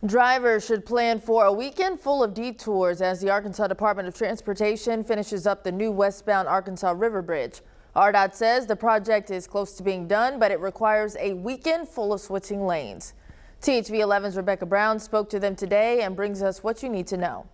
Drivers should plan for a weekend full of detours as the Arkansas Department of Transportation finishes up the new westbound Arkansas River Bridge. ARDOT says the project is close to being done, but it requires a weekend full of switching lanes. THV 11's Rebecca Brown spoke to them today and brings us what you need to know.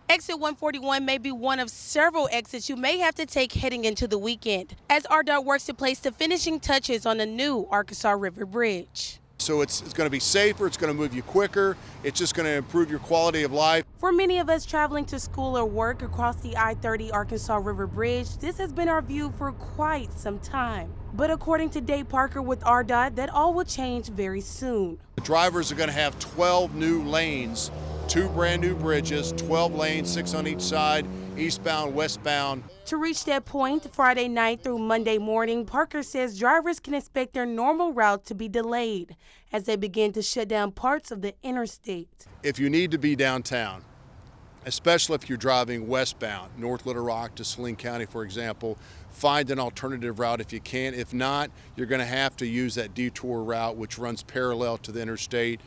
Exit 141 may be one of several exits you may have to take heading into the weekend, as ARDOT works to place the finishing touches on the new Arkansas River Bridge. So it's going to be safer, it's going to move you quicker, it's just going to improve your quality of life. For many of us traveling to school or work across the I-30 Arkansas River Bridge, this has been our view for quite some time. But according to Dave Parker with ARDOT, that all will change very soon. The drivers are going to have 12 new lanes, 2 brand new bridges, 12 lanes, 6 on each side, eastbound, westbound. To reach that point, Friday night through Monday morning, Parker says drivers can expect their normal route to be delayed as they begin to shut down parts of the interstate. If you need to be downtown, especially if you're driving westbound, North Little Rock to Saline County, for example, find an alternative route if you can. If not, you're going to have to use that detour route, which runs parallel to the interstate.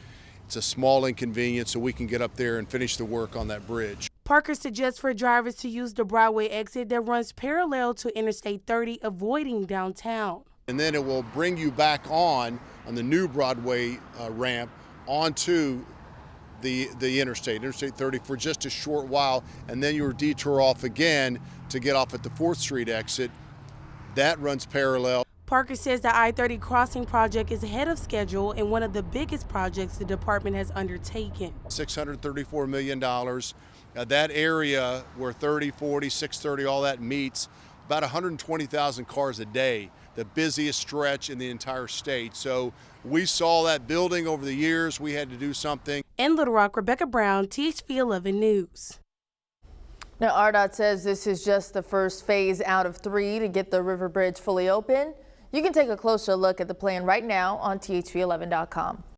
It's a small inconvenience, so we can get up there and finish the work on that bridge. Parker suggests for drivers to use the Broadway exit that runs parallel to Interstate 30, avoiding downtown. And then it will bring you back on the new Broadway ramp onto the Interstate 30 for just a short while, and then you'll detour off again to get off at the 4th Street exit. That runs parallel. Parker says the I-30 crossing project is ahead of schedule and one of the biggest projects the department has undertaken. $634 million. That area where 30, 40, 630, all that meets, about 120,000 cars a day, the busiest stretch in the entire state. So we saw that building over the years. We had to do something. In Little Rock, Rebecca Brown, THV 11 News. Now, ARDOT says this is just the first phase out of 3 to get the river bridge fully open. You can take a closer look at the plan right now on THV11.com.